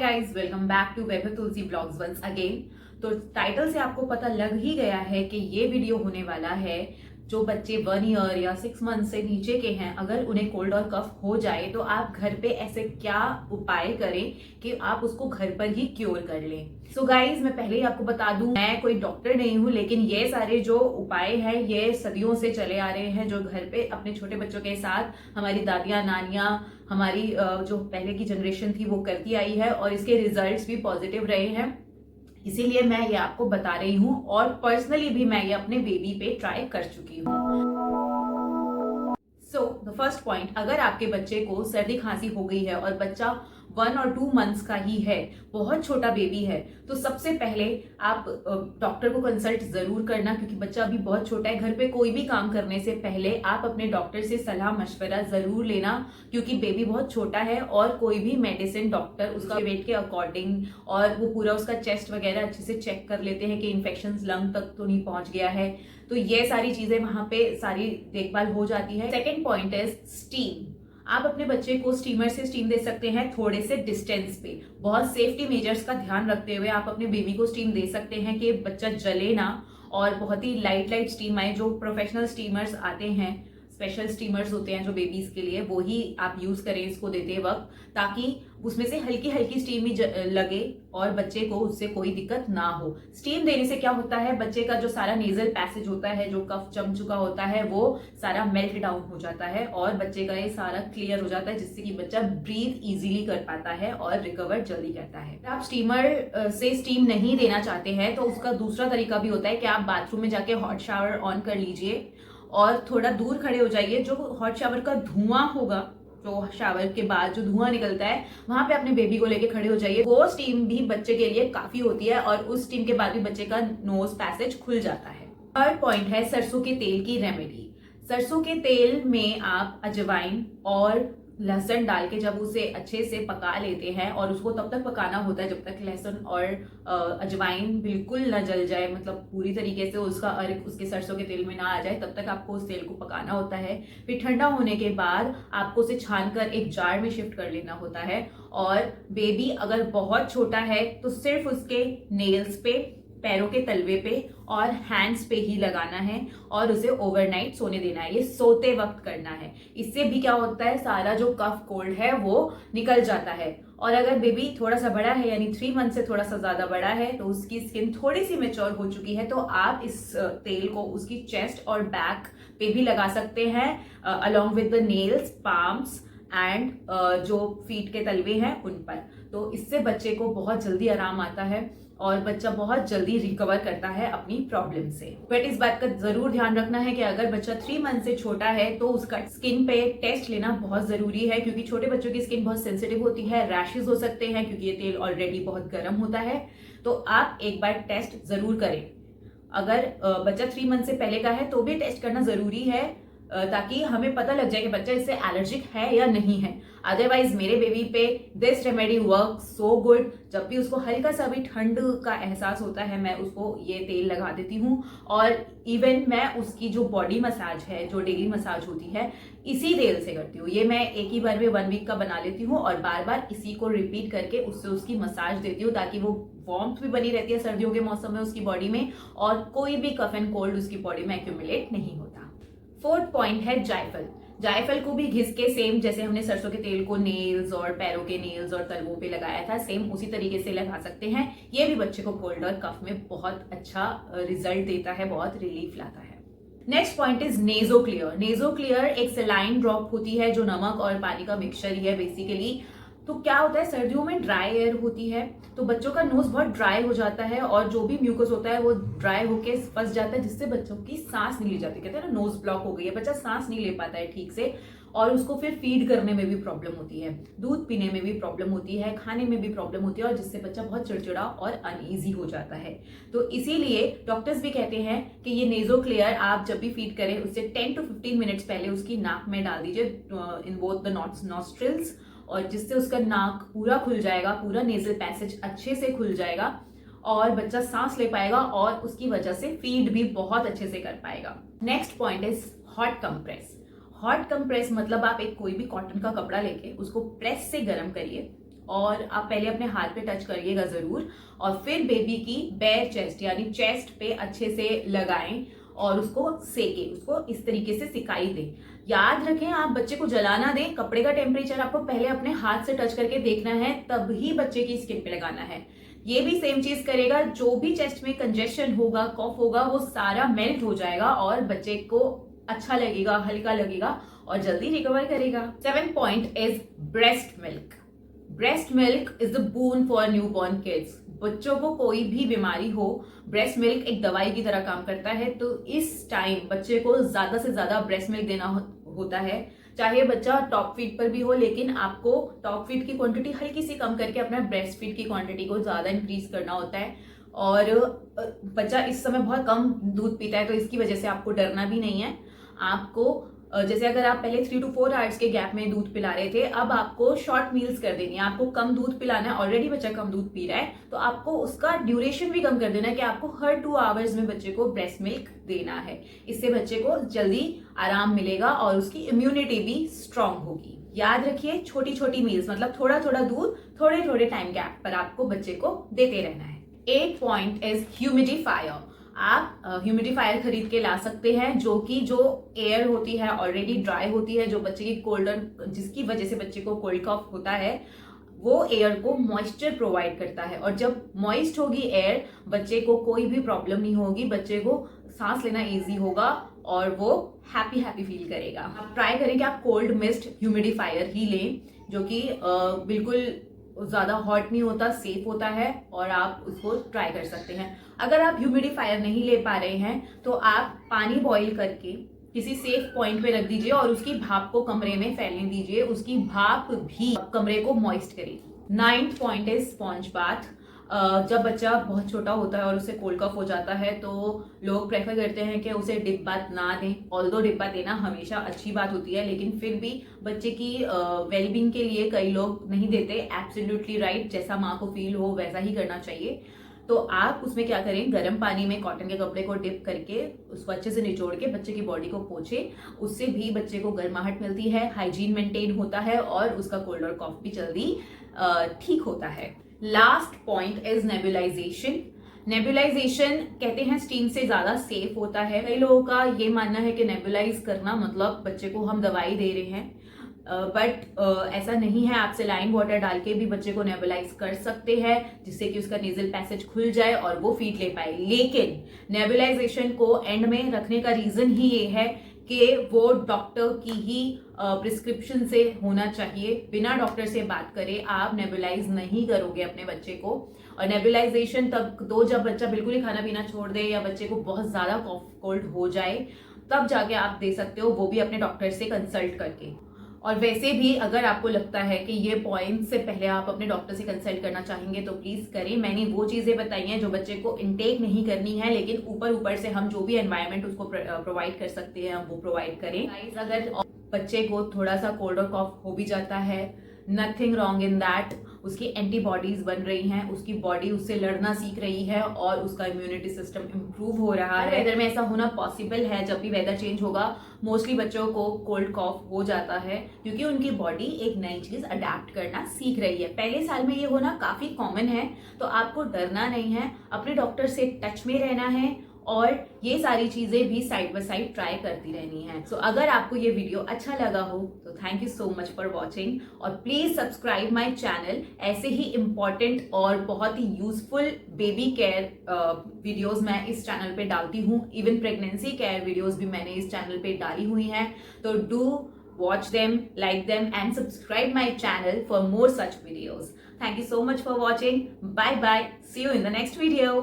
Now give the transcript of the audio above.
Guys, welcome back to Vaibhav Tulsi blogs once again. तो title से आपको पता लग ही गया है कि ये वीडियो होने वाला है जो बच्चे 1 ईयर या 6 मंथ से नीचे के हैं, अगर उन्हें कोल्ड और कफ हो जाए तो आप घर पे ऐसे क्या उपाय करें कि आप उसको घर पर ही क्योर कर लें। सो गाइज, मैं पहले ही आपको बता दूं, मैं कोई डॉक्टर नहीं हूं, लेकिन ये सारे जो उपाय हैं ये सदियों से चले आ रहे हैं, जो घर पे अपने छोटे बच्चों के साथ हमारी दादियां नानियां, हमारी जो पहले की जनरेशन थी वो करती आई है और इसके रिजल्ट्स भी पॉजिटिव रहे हैं। इसीलिए मैं ये आपको बता रही हूँ और पर्सनली भी मैं ये अपने बेबी पे ट्राई कर चुकी हूँ। सो द फर्स्ट पॉइंट, अगर आपके बच्चे को सर्दी खांसी हो गई है और बच्चा 1 और 2 मंथ्स का ही है, बहुत छोटा बेबी है, तो सबसे पहले आप डॉक्टर को कंसल्ट जरूर करना, क्योंकि बच्चा अभी बहुत छोटा है। घर पे कोई भी काम करने से पहले आप अपने डॉक्टर से सलाह मशवरा जरूर लेना, क्योंकि बेबी बहुत छोटा है और कोई भी मेडिसिन डॉक्टर उसका वेट के अकॉर्डिंग और वो पूरा उसका चेस्ट वगैरह अच्छे से चेक कर लेते हैं कि इन्फेक्शन लंग तक तो नहीं पहुंच गया है। तो ये सारी चीजें वहां पे सारी देखभाल हो जाती है। Second point is steam. आप अपने बच्चे को स्टीमर से स्टीम दे सकते हैं, थोड़े से डिस्टेंस पे। बहुत सेफ्टी मेजर्स का ध्यान रखते हुए आप अपने बेबी को स्टीम दे सकते हैं कि बच्चा जले ना, और बहुत ही लाइट स्टीम आए। जो प्रोफेशनल स्टीमर्स आते हैं, स्पेशल स्टीमर्स होते हैं जो बेबीज के लिए, वो ही आप यूज करें इसको देते वक्त, ताकि उसमें से हल्की हल्की स्टीम ही लगे और बच्चे को उससे कोई दिक्कत ना हो। स्टीम देने से क्या होता है, बच्चे का जो सारा नेजल पैसेज होता है, जो कफ जम चुका होता है, वो सारा मेल्ट डाउन हो जाता है और बच्चे का ये सारा क्लियर हो जाता है, जिससे कि बच्चा ब्रीथ इजीली कर पाता है और रिकवर जल्दी करता है। आप स्टीमर से स्टीम नहीं देना चाहते हैं तो उसका दूसरा तरीका भी होता है कि आप बाथरूम में जाके हॉट शावर ऑन कर लीजिए और थोड़ा दूर खड़े हो जाइए। जो हॉट शावर का धुआं होगा, जो शावर के बाद जो धुआं निकलता है, वहां पे अपने बेबी को लेके खड़े हो जाइए। वो स्टीम भी बच्चे के लिए काफी होती है और उस स्टीम के बाद भी बच्चे का नोज पैसेज खुल जाता है। थर्ड पॉइंट है सरसों के तेल की रेमेडी। सरसों के तेल में आप अजवाइन और लहसुन डाल के जब उसे अच्छे से पका लेते हैं, और उसको तब तक पकाना होता है जब तक लहसुन और अजवाइन बिल्कुल न जल जाए, मतलब पूरी तरीके से उसका अर्क उसके सरसों के तेल में ना आ जाए, तब तक आपको उस तेल को पकाना होता है। फिर ठंडा होने के बाद आपको उसे छानकर एक जार में शिफ्ट कर लेना होता है। और बेबी अगर बहुत छोटा है तो सिर्फ उसके नेल्स पे, पैरों के तलवे पे और हैंड्स पे ही लगाना है और उसे ओवरनाइट सोने देना है। ये सोते वक्त करना है। इससे भी क्या होता है, सारा जो कफ कोल्ड है वो निकल जाता है। और अगर बेबी थोड़ा सा बड़ा है, यानी 3 मंथ से थोड़ा सा ज्यादा बड़ा है, तो उसकी स्किन थोड़ी सी मैच्योर हो चुकी है, तो आप इस तेल को उसकी चेस्ट और बैक पे भी लगा सकते हैं, along with the nails, palms and जो फीट के तलवे हैं उन पर। तो इससे बच्चे को बहुत जल्दी आराम आता है और बच्चा बहुत जल्दी रिकवर करता है अपनी प्रॉब्लम से। बट इस बात का जरूर ध्यान रखना है कि अगर बच्चा 3 मंथ से छोटा है तो उसका स्किन पे टेस्ट लेना बहुत जरूरी है, क्योंकि छोटे बच्चों की स्किन बहुत सेंसिटिव होती है, रैशेज हो सकते हैं, क्योंकि ये तेल ऑलरेडी बहुत गर्म होता है। तो आप एक बार टेस्ट जरूर करें। अगर बच्चा 3 मंथ से पहले का है तो भी टेस्ट करना जरूरी है, ताकि हमें पता लग जाए कि बच्चा इससे एलर्जिक है या नहीं है। अदरवाइज मेरे बेबी पे this remedy work so good. जब भी उसको हल्का सा भी ठंड का एहसास होता है, मैं उसको ये तेल लगा देती हूँ। और इवन मैं उसकी जो बॉडी मसाज है, जो डेली मसाज होती है, इसी तेल से करती हूँ। ये मैं एक ही बार में 1 वीक का बना लेती हूँ और बार बार इसी को रिपीट करके उससे उसकी मसाज देती हूँ, ताकि वो वार्मथ भी बनी रहती है सर्दियों के मौसम में उसकी बॉडी में, और कोई भी कफ एंड कोल्ड उसकी बॉडी में एक्यूमुलेट नहीं होता। फोर्थ पॉइंट है जायफल। जायफल को भी घिस के, सेम जैसे हमने सरसों के तेल को नेल्स और पैरों के नेल्स और तलवों पे लगाया था, सेम उसी तरीके से लगा सकते हैं। ये भी बच्चे को कोल्ड और कफ में बहुत अच्छा रिजल्ट देता है, बहुत रिलीफ लाता है। Next point is नेजो clear. नेजो clear एक सेलाइन ड्रॉप होती है जो नमक और पानी का मिक्सचर ही है बेसिकली। तो क्या होता है, सर्दियों में ड्राई एयर होती है तो बच्चों का नोज बहुत ड्राई हो जाता है और जो भी म्यूकस होता है वो ड्राई होके फंस जाता है, जिससे बच्चों की सांस नहीं ली जाती। कहते हैं ना, नोज ब्लॉक हो गई है, बच्चा सांस नहीं ले पाता है ठीक से, और उसको फिर फीड करने में भी प्रॉब्लम होती है, दूध पीने में भी प्रॉब्लम होती है, खाने में भी प्रॉब्लम होती है, और जिससे बच्चा बहुत चिड़चिड़ा और अनईजी हो जाता है। तो इसीलिए डॉक्टर्स भी कहते हैं कि ये नेजो क्लियर आप जब भी फीड करें उससे 10 to 15 मिनट्स पहले उसकी नाक में डाल दीजिए, इन बोथ द नॉस्ट्रिल्स, और जिससे उसका नाक पूरा खुल जाएगा, पूरा नेजल पैसेज अच्छे से खुल जाएगा और बच्चा सांस ले पाएगा और उसकी वजह से फीड भी बहुत अच्छे से कर पाएगा। Next point is hot compress. Hot compress मतलब आप एक कोई भी कॉटन का कपड़ा लेके उसको प्रेस से गर्म करिए और आप पहले अपने हाथ पे टच करिएगा जरूर, और फिर बेबी की बेयर चेस्ट यानी चेस्ट पे अच्छे से लगाएं और उसको सेके, उसको इस तरीके से सिकाई दें। याद रखें, आप बच्चे को जला ना दें। कपड़े का टेम्परेचर आपको पहले अपने हाथ से टच करके देखना है, तब ही बच्चे की स्किन पे लगाना है। ये भी सेम चीज करेगा, जो भी चेस्ट में कंजेशन होगा, कॉफ होगा, वो सारा मेल्ट हो जाएगा और बच्चे को अच्छा लगेगा, हल्का लगेगा और जल्दी रिकवर करेगा। 7th point is breast milk. Breast milk is the boon for newborn kids. बच्चों को कोई भी बीमारी हो, ब्रेस्ट मिल्क एक दवाई की तरह काम करता है। तो इस टाइम बच्चे को ज्यादा से ज्यादा ब्रेस्ट मिल्क देना होता है। चाहे बच्चा टॉप फीड पर भी हो, लेकिन आपको टॉप फीड की क्वांटिटी हल्की सी कम करके अपना ब्रेस्ट फीड की क्वांटिटी को ज्यादा इंक्रीज करना होता है। और बच्चा इस समय बहुत कम दूध पीता है, तो इसकी वजह से आपको डरना भी नहीं है। आपको जैसे अगर आप पहले 3 to 4 आवर्स के गैप में दूध पिला रहे थे, अब आपको शॉर्ट मील्स कर देनी है। आपको कम दूध पिलाना है, ऑलरेडी बच्चा कम दूध पी रहा है, तो आपको उसका ड्यूरेशन भी कम कर देना है कि आपको हर 2 आवर्स में बच्चे को ब्रेस्ट मिल्क देना है। इससे बच्चे को जल्दी आराम मिलेगा और उसकी इम्यूनिटी भी स्ट्रांग होगी। याद रखिए, छोटी छोटी मील्स मतलब थोड़ा थोड़ा दूध थोड़े थोड़े टाइम गैप पर आपको बच्चे को देते रहना है। 8th point is humidifier. आप ह्यूमिडिफायर खरीद के ला सकते हैं, जो एयर होती है ऑलरेडी ड्राई होती है, जो बच्चे की जिसकी वजह से बच्चे को कोल्ड कॉफ होता है, वो एयर को मॉइस्चर प्रोवाइड करता है। और जब मॉइस्ट होगी एयर, बच्चे को कोई भी प्रॉब्लम नहीं होगी, बच्चे को सांस लेना इजी होगा और वो हैप्पी हैप्पी फील करेगा। आप ट्राई करें कि आप कोल्ड मिस्ट ह्यूमिडिफायर ही लें, जो कि बिल्कुल ज्यादा हॉट नहीं होता, सेफ होता है, और आप उसको ट्राई कर सकते हैं। अगर आप ह्यूमिडिफायर नहीं ले पा रहे हैं तो आप पानी बॉईल करके किसी सेफ पॉइंट पे रख दीजिए और उसकी भाप को कमरे में फैलने दीजिए। उसकी भाप भी कमरे को मॉइस्ट करेगी। 9th point is sponge bath. जब बच्चा बहुत छोटा होता है और उसे कोल्ड कफ हो जाता है, तो लोग प्रेफर करते हैं कि उसे डिप बाथ ना दें। ऑल्दो डिप बाथ देना हमेशा अच्छी बात होती है, लेकिन फिर भी बच्चे की वेलबींग के लिए कई लोग नहीं देते। एब्सोल्युटली राइट, जैसा माँ को फील हो वैसा ही करना चाहिए। तो आप उसमें क्या करें, गर्म पानी में कॉटन के कपड़े को डिप करके उसको अच्छे से निचोड़ के बच्चे की बॉडी को पोंछे। उससे भी बच्चे को गर्माहट मिलती है, हाइजीन मेंटेन होता है और उसका कोल्ड और कॉफ भी जल्दी ठीक होता है। Last point is nebulization. Nebulization कहते हैं स्टीम से ज्यादा सेफ होता है। कई लोगों का ये मानना है कि नेबुलाइज करना मतलब बच्चे को हम दवाई दे रहे हैं, बट ऐसा नहीं है। आप सलाइन वाटर डाल के भी बच्चे को नेबुलाइज कर सकते हैं, जिससे कि उसका नेजल पैसेज खुल जाए और वो फीड ले पाए। लेकिन नेबुलाइजेशन को एंड में रखने का रीजन ही ये है कि वो डॉक्टर की ही प्रिस्क्रिप्शन से होना चाहिए। बिना डॉक्टर से बात करे आप नेबुलाइज नहीं करोगे अपने बच्चे को। और नेबुलाइजेशन तब दो जब बच्चा बिल्कुल ही खाना पीना छोड़ दे या बच्चे को बहुत ज्यादा कॉफ कोल्ड हो जाए, तब जाके आप दे सकते हो, वो भी अपने डॉक्टर से कंसल्ट करके। और वैसे भी अगर आपको लगता है कि ये पॉइंट से पहले आप अपने डॉक्टर से कंसल्ट करना चाहेंगे तो प्लीज करें। मैंने वो चीजें बताई हैं जो बच्चे को इनटेक नहीं करनी है, लेकिन ऊपर से हम जो भी एनवायरनमेंट उसको प्रोवाइड कर सकते हैं वो प्रोवाइड करें। अगर बच्चे को थोड़ा सा कोल्ड और कॉफ हो भी जाता है, नथिंग रॉन्ग इन दैट। उसकी एंटीबॉडीज बन रही हैं, उसकी बॉडी उससे लड़ना सीख रही है और उसका इम्यूनिटी सिस्टम इंप्रूव हो रहा है। वेदर में ऐसा होना पॉसिबल है, जब भी वेदर चेंज होगा मोस्टली बच्चों को कोल्ड कॉफ हो जाता है, क्योंकि उनकी बॉडी एक नई चीज अडेप्ट करना सीख रही है। पहले साल में ये होना काफी कॉमन है, तो आपको डरना नहीं है, अपने डॉक्टर से टच में रहना है और ये सारी चीजें भी साइड बाय साइड ट्राई करती रहनी है। सो अगर आपको ये वीडियो अच्छा लगा हो तो thank you so much for watching, और प्लीज सब्सक्राइब माय चैनल। ऐसे ही इंपॉर्टेंट और बहुत ही यूजफुल बेबी केयर वीडियोस मैं इस चैनल पे डालती हूँ। इवन प्रेगनेंसी केयर वीडियोस भी मैंने इस चैनल पे डाली हुई हैं। तो do watch them, like them and subscribe my channel for more such videos. Thank you so much for watching. Bye bye. See you in the next video.